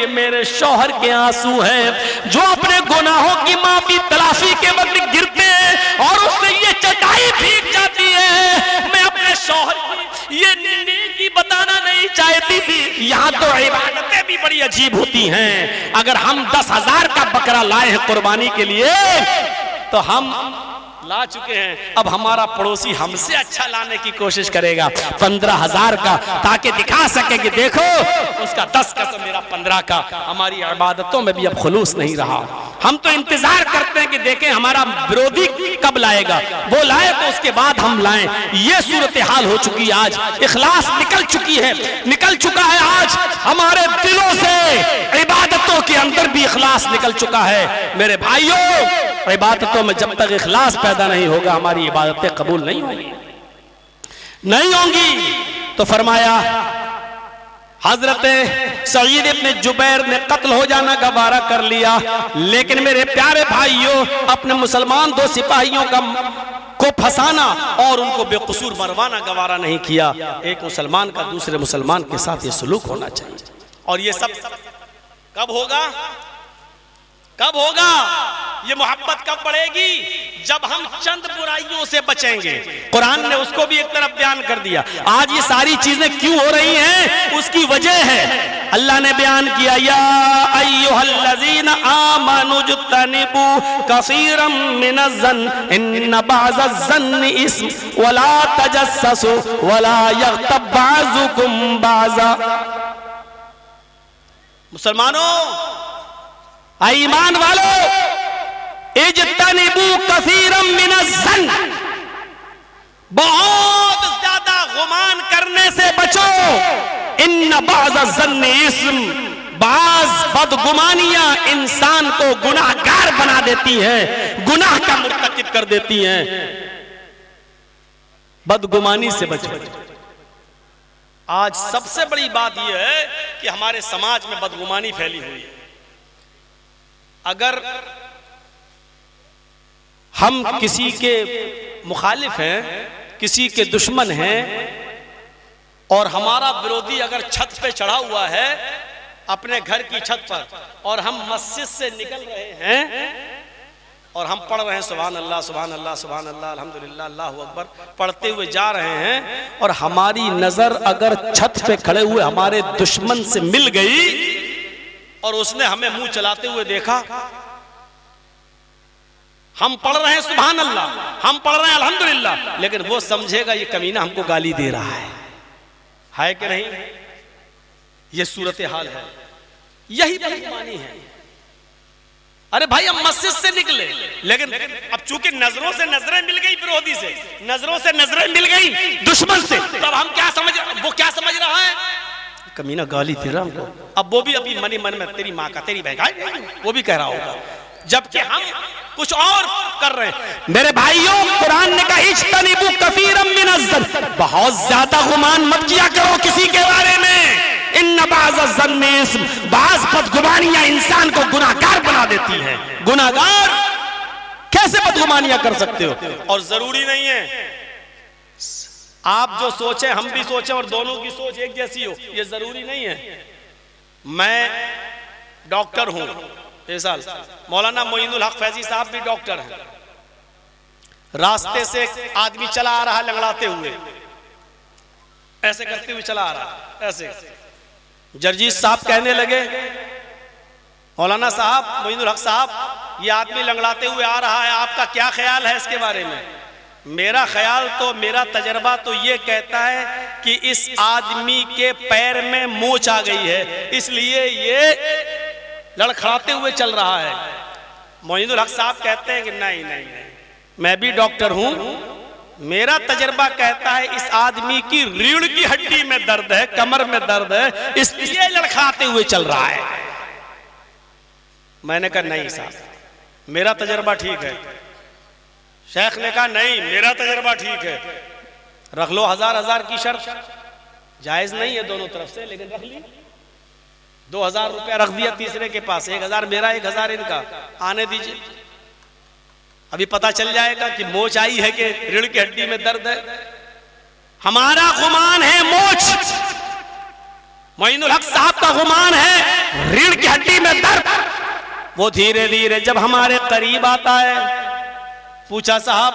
ये मेरे शौहर के आंसू हैं जो अपने गुनाहों की माफी तलाशी के वक्त गिरते हैं और उससे ये चटाई भीग जाती है। मैं अपने शौहर की ये नेकी बताना नहीं चाहती थी। यहाँ तो इबादतें भी बड़ी अजीब होती हैं। अगर हम 10,000 का बकरा लाए हैं कुर्बानी के लिए तो हम ला चुके हैं, अब हमारा पड़ोसी हमसे अच्छा लाने की कोशिश करेगा 15,000 का, ताकि दिखा सके कि देखो उसका 10 का तो मेरा 15 का। हमारी इबादतों में भी अब खुलूस नहीं रहा। हम तो इंतजार करते हैं कि देखें हमारा विरोधी कब लाएगा, वो लाए तो उसके बाद हम लाएं। ये सूरत हाल हो चुकी है। आज इखलास निकल चुकी है, निकल चुका है। आज हमारे दिलों से इबादतों के अंदर भी इखलास निकल चुका है। मेरे भाइयों, इबादतों में जब तक इखलास पैदा नहीं होगा हमारी इबादतें कबूल नहीं होंगी, नहीं होंगी। तो फरमाया हजरत सईद इब्न जुबैर ने कत्ल हो जाना गवारा कर लिया, लेकिन मेरे प्यारे भाइयों अपने मुसलमान 2 सिपाहियों को फंसाना और उनको बेकसूर मरवाना गवारा नहीं किया। एक मुसलमान का दूसरे मुसलमान के साथ ये सलूक होना चाहिए। और ये सब कब होगा? कब होगा? ये मोहब्बत कब बढ़ेगी? जब हम चंद बुराइयों से बचेंगे। कुरान ने उसको भी एक तरफ बयान कर दिया। आज ये सारी चीजें क्यों हो रही हैं, उसकी वजह है अल्लाह ने बयान किया, या अय्युहल्लज़ीना आमनु जुतनिबू कसीरम मिनज़्ज़न्न इन्न बअज़-ज़न्नि इस्म वला तजस्ससू वला यग़्तब बअज़ुकुम बअज़ा। मुसलमानों, ईमान वालों, इज्तनिबू कसीरम मिनज़्ज़न्न, बहुत ज्यादा गुमान करने से बचो। इन्न बअज़-ज़न्नि इस्म, बाज़ बदगुमानियां इंसान को गुनाहगार बना देती हैं, गुनाह का मुर्तकिब कर देती हैं। बदगुमानी से बचो। आज सबसे बड़ी बात यह है कि हमारे समाज में बदगुमानी फैली हुई है। अगर हम किसी के मुखालिफ हैं, किसी के दुश्मन हैं और हमारा विरोधी अगर छत पे चढ़ा हुआ है अपने घर की छत पर और हम मस्जिद से निकल रहे हैं और हम पढ़ रहे हैं सुभान अल्लाह सुभान अल्लाह सुभान अल्लाह अल्हम्दुलिल्लाह अल्लाहु अकबर पढ़ते हुए जा रहे हैं और हमारी नजर अगर छत पे खड़े हुए हमारे दुश्मन से मिल गई और उसने हमें मुंह चलाते हुए देखा, हम पढ़ रहे हैं सुभान अल्लाह, हम पढ़ रहे हैं अल्हम्दुलिल्लाह, लेकिन वो समझेगा ये कमीना हमको गाली दे रहा है कि नहीं? ये सूरत हाल है, यही बदगुमानी है। अरे भाई हम मस्जिद से निकले, लेकिन अब चूंकि नजरों से नजरें मिल गई विरोधी से, नजरों से नजरें मिल गई दुश्मन से, तो अब हम क्या समझ, वो क्या समझ रहा है? कमीना गाली दे रहा हमको। अब वो भी अभी मन ही मन में तेरी माँ का, तेरी बहन का, वो भी कह रहा होगा, जबकि हम कुछ और कर रहे हैं। मेरे भाइयों, कुरान ने कहा इज्तनिबू कसीरम मिनज़्ज़न्न, बहुत ज्यादा गुमान मत किया करो किसी के बारे में। इन्न बअज़-ज़न्नि इस्म, बाज़ बदगुमानियां इंसान को गुनाहगार बना देती हैं। गुनाहगार कैसे बदगुमानियां कर सकते हो? और जरूरी नहीं है आप जो सोचे हम भी सोचें और दोनों की सोच एक जैसी हो, ये जरूरी नहीं है। मैं डॉक्टर हूं, इस साल मौलाना मोइनुल हक फैजी साहब भी डॉक्टर हैं। रास्ते से आदमी चला आ रहा लंगड़ाते हुए, ऐसे करते हुए चला आ रहा, ऐसे जर्जीस साहब कहने लगे, मौलाना साहब, मोइनुल हक साहब, ये आदमी लंगड़ाते हुए आ रहा है, आपका क्या ख्याल है इसके बारे में? मेरा ख्याल तो, मेरा तजर्बा तो ये कहता है कि इस आदमी के पैर में मोच आ गई है, इसलिए ये लड़खड़ाते हुए चल रहा है। मोइनुल हक साहब कहते हैं कि नहीं नहीं नहीं, मैं भी डॉक्टर हूं, मेरा तजर्बा कहता है इस आदमी की रीढ़ की हड्डी में दर्द है, कमर में दर्द है, इसलिए लड़खड़ाते हुए चल रहा है। मैंने कहा नहीं साहब, मेरा तजर्बा ठीक है। शेख ने कहा नहीं, मेरा तजर्बा ठीक है। रख लो 1000 की शर्त, जायज नहीं है दोनों तरफ से, लेकिन रख ली। 2000 रुपया रख दिया तीसरे के पास, 1000 मेरा 1000 इनका, आने दीजिए, अभी पता चल जाएगा कि मोच आई है कि रीढ़ की हड्डी में दर्द है। हमारा गुमान है मोच, मोइनुल हक साहब का गुमान है रीढ़ वो धीरे धीरे जब हमारे करीब आता है, पूछा साहब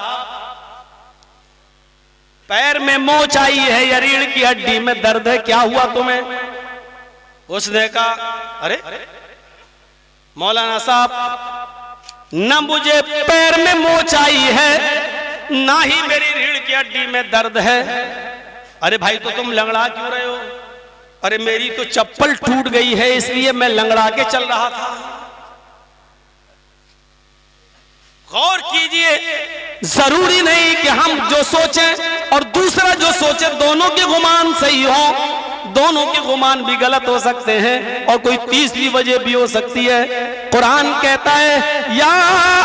पैर में मोच आई है या रीढ़ की हड्डी में दर्द है, क्या हुआ तुम्हें? उसने कहा अरे मौलाना साहब ना मुझे पैर में मोच आई है ना ही मेरी रीढ़ की हड्डी में दर्द है। अरे भाई तो तुम लंगड़ा क्यों रहे हो? अरे मेरी तो चप्पल टूट गई है इसलिए मैं लंगड़ा के चल रहा था। गौर कीजिए, जरूरी नहीं कि हम जो सोचें और दूसरा जो सोचे दोनों के गुमान सही हो, दोनों के गुमान भी गलत हो सकते हैं और कोई तीसरी वजह भी हो सकती है। कुरान कहता है या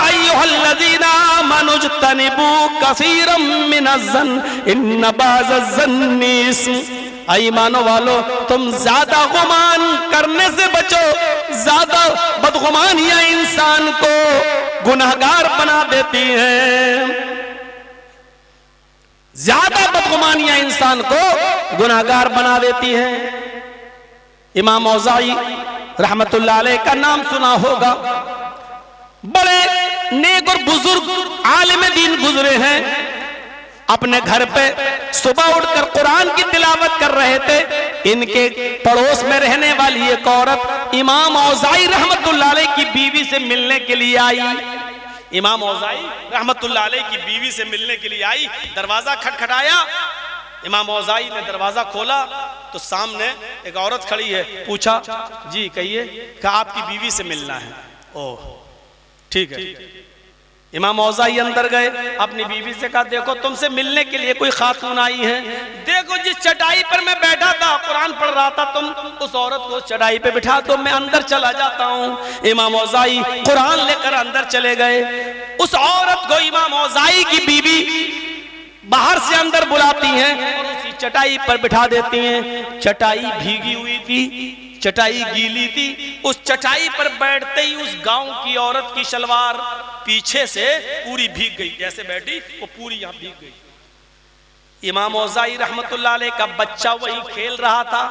अय्युहल्लज़ीना आमनू इज्तनिबू कसीरम मिनज़्ज़न्न इन्न बाज़-ज़न्नि इस्म। ईमानो वालो तुम ज्यादा गुमान करने से बचो, ज्यादा बदगुमानियां इंसान को गुनाहगार बना देती हैं। ज्यादा बदगुमानियां इंसान को गुनाहगार बना देती हैं। इमाम औज़ाई रहमतुल्लाह अलैह का नाम सुना होगा, बड़े नेक और बुजुर्ग आलिम दीन गुजरे हैं। अपने घर पे सुबह उठकर कुरान की तिलावत कर रहे थे। इनके पड़ोस में रहने वाली एक औरत इमाम औज़ाई रहमतुल्लाह अलैह की बीवी से मिलने के लिए आई। इमाम औज़ाई रहमतुल्लाह अलैह की बीवी से मिलने के लिए आई, दरवाजा खटखटाया। इमाम औज़ाई ने दरवाजा खोला तो सामने एक औरत खड़ी है। पूछा जी कहिए, कहा आपकी बीवी से मिलना है। ओह ठीक है। इमाम औज़ाई अंदर गए, अपनी बीवी से कहा देखो तुमसे मिलने के लिए कोई खातून आई है, देखो जिस चटाई पर मैं बैठा था कुरान पढ़ रहा था, तुम उस औरत को चटाई पे बिठा दो, मैं अंदर चला जाता हूँ। इमाम औज़ाई कुरान लेकर अंदर चले गए। उस औरत को इमाम औज़ाई की बीवी बाहर से अंदर बुलाती हैं और उसी चटाई पर बिठा देती हैं। चटाई भीगी हुई थी, चटाई गीली थी। उस चटाई पर बैठते ही उस गांव की औरत की शलवार पीछे से पूरी भीग गई, जैसे बैठी वो पूरी यहाँ भीग गई। इमाम औज़ाई रहमतुल्लाह अलैह का बच्चा वही खेल रहा था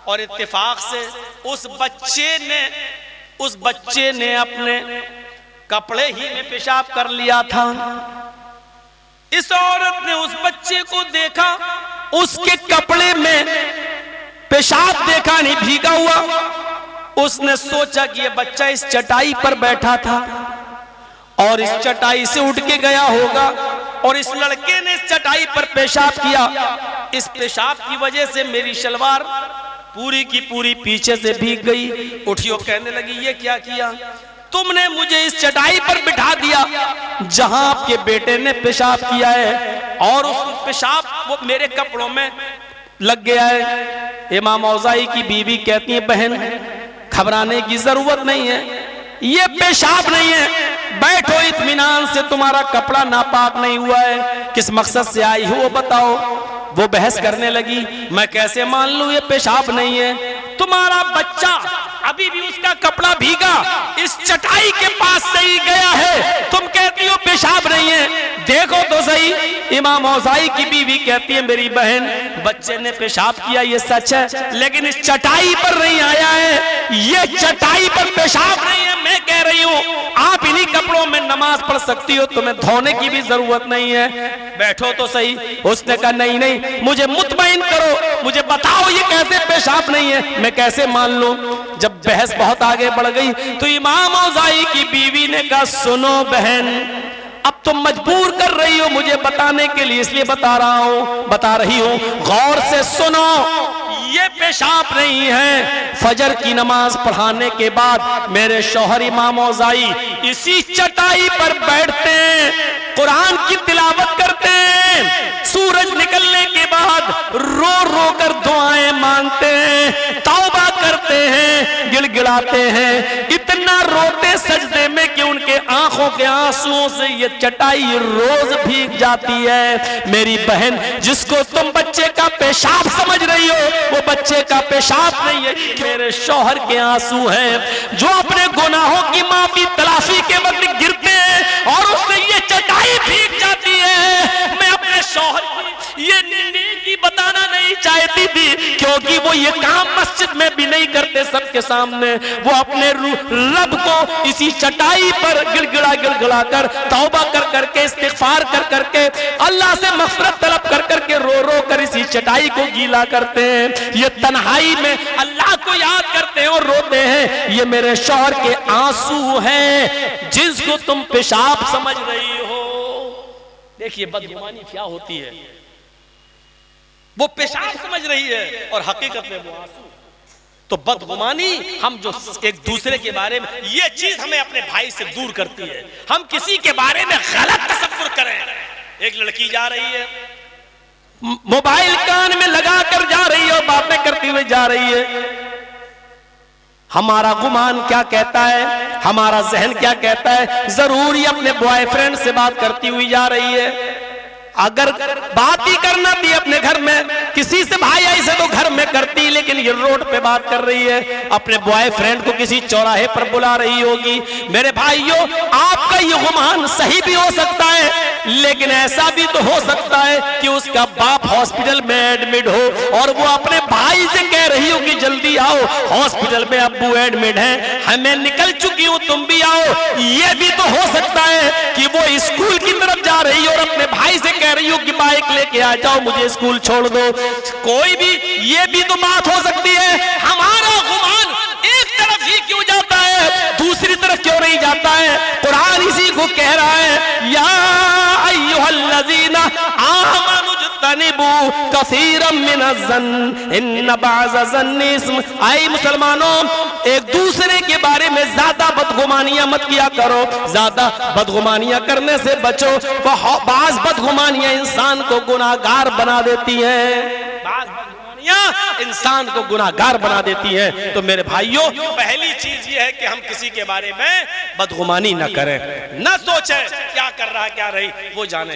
और इत्तेफाक से उस बच्चे ने अपने कपड़े ही में पेशाब कर लिया था। इस औरत ने उस बच्चे को देखा, उसके कपड़े में पेशाब देखा नहीं भीगा हुआ। उसने सोचा कि ये बच्चा इस चटाई पर बैठा था और इस चटाई से उठ के गया होगा और इस लड़के ने इस चटाई पर पेशाब किया। इस पेशाब की वजह से मेरी शलवार पूरी की पूरी पीछे से भीग गई। उठियो कहने लगी ये क्या किया तुमने? मुझे इस चटाई पर बिठा दिया जहां आपके बेटे ने पेशाब किया है और उस पेशाब वो मेरे कपड़ों में लग गया है। इमाम औज़ाई की बीवी कहती है बहन घबराने की जरूरत नहीं है, ये पेशाब नहीं है, बैठो इत्मीनान से, तुम्हारा कपड़ा नापाक नहीं हुआ है, किस मकसद से आई हो वो बताओ। वो बहस करने लगी, मैं कैसे मान लूं ये पेशाब नहीं है? तुम्हारा बच्चा अभी भी उसका कपड़ा भीगा इस चटाई के पास से ही गया है, तुम कहती हो पेशाब नहीं है, देखो तो सही। इमाम औज़ाई की बीवी कहती है मेरी बहन बच्चे ने पेशाब किया ये सच है, लेकिन इस चटाई पर नहीं आया है, ये चटाई पर पेशाब नहीं है। मैं कह रही हूँ आप इन्हीं कपड़ों में नमाज पढ़ सकती हो, तुम्हें धोने की भी जरूरत नहीं है, बैठो तो सही। उसने कहा नहीं नहीं मुझे मुतमईन करो, मुझे बताओ ये कैसे पेशाब नहीं है, मैं कैसे मान लूं। जब बहस बहुत आगे बढ़ गई तो इमाम औज़ाई की बीवी ने कहा सुनो बहन अब तुम मजबूर कर रही हो मुझे बताने के लिए, इसलिए बता रही हूं, गौर से सुनो, ये पेशाब नहीं है। फजर की नमाज पढ़ाने के बाद मेरे शौहर इमाम औज़ाई इसी चटाई पर बैठते हैं, कुरान की तिलावत करते हैं, सूरज निकलने के बाद रो रो कर दुआएं मांगते हैं, तौबा करते हैं, गिड़गिड़ाते हैं, इतना रोते सजदे में कि उनके आंखों के आंसुओं से ये चटाई रोज भीग जाती है। मेरी बहन जिसको तुम बच्चे का पेशाब समझ रही हो वो बच्चे का पेशाब नहीं है, मेरे शौहर के आंसू हैं जो अपने गुनाहों की माफी तलाशी के वक्त गिरते हैं और उससे ये चटाई भीग जाती है। मैं अपने शौहर की ये नेकी बताना नहीं, नहीं चाहती थी, क्योंकि वो ये काम मस्जिद में भी नहीं करते सबके सामने। वो अपने रब को इसी चटाई पर गिड़गिड़ा कर तौबा कर करके इस्तिग़फ़ार कर करके अल्लाह से मग़फ़िरत तलब कर करके रो रो कर इसी चटाई को गीला करते हैं। ये तन्हाई में अल्लाह को याद करते हैं और रोते हैं। ये मेरे शौहर के आंसू हैं जिसको तुम पेशाब समझ रही हो। देखिए बदगुमानी क्या होती है, वो पेशाब समझ रही है और हकीकत में वो आंसू। तो बदगुमानी हम जो एक दूसरे के बारे में, ये चीज हमें अपने भाई से दूर करती है। हम किसी के बारे में गलत तसव्वुर करें। एक लड़की जा रही है, मोबाइल कान में लगा कर जा रही है और बातें करती हुई जा रही है। हमारा गुमान क्या कहता है, हमारा जहन क्या कहता है, जरूर ये अपने बॉयफ्रेंड से बात करती हुई जा रही है। अगर बात ही करना थी अपने घर में किसी से, भाई ऐसे तो घर में करती, लेकिन ये रोड पे बात कर रही है, अपने बॉयफ्रेंड को किसी चौराहे पर बुला रही होगी। मेरे भाइयों, आपका ये गुमान सही भी हो सकता है, लेकिन ऐसा भी तो हो सकता है कि उसका बाप हॉस्पिटल में एडमिट हो और वो अपने भाई से कह रही हो कि जल्दी आओ, हॉस्पिटल में अब्बू एडमिट हैं, हमें निकल चुकी हूं, तुम भी आओ। ये भी तो हो सकता है कि वो स्कूल की तरफ जा रही हो और अपने भाई से कह रही हो कि बाइक लेके आ जाओ, मुझे स्कूल छोड़ दो। कोई भी, ये भी तो बात हो सकती है। हमारा गुमान एक तरफ ही क्यों जाता है, दूसरी तरफ क्यों नहीं जाता है? कुरान इसी को कह रहा है, या अय्युहल्लज़ीना आमनु इज्तनिबू कसीरम मिनज़्ज़न्न इन्न बअज़-ज़न्नि इस्म। आई मुसलमानों, एक दूसरे के बारे में ज्यादा बदगुमानियां मत किया करो, ज्यादा बदगुमानियां करने से बचो। बाज़ बदगुमानियां इंसान को गुनाहगार बना देती हैं, बाज़ बदगुमानियां इंसान को गुनाहगार बना देती हैं। तो मेरे भाइयों, पहली चीज ये है कि हम किसी के बारे में बदगुमानी न करें, न सोचें क्या कर रहा क्या रही, वो जाने।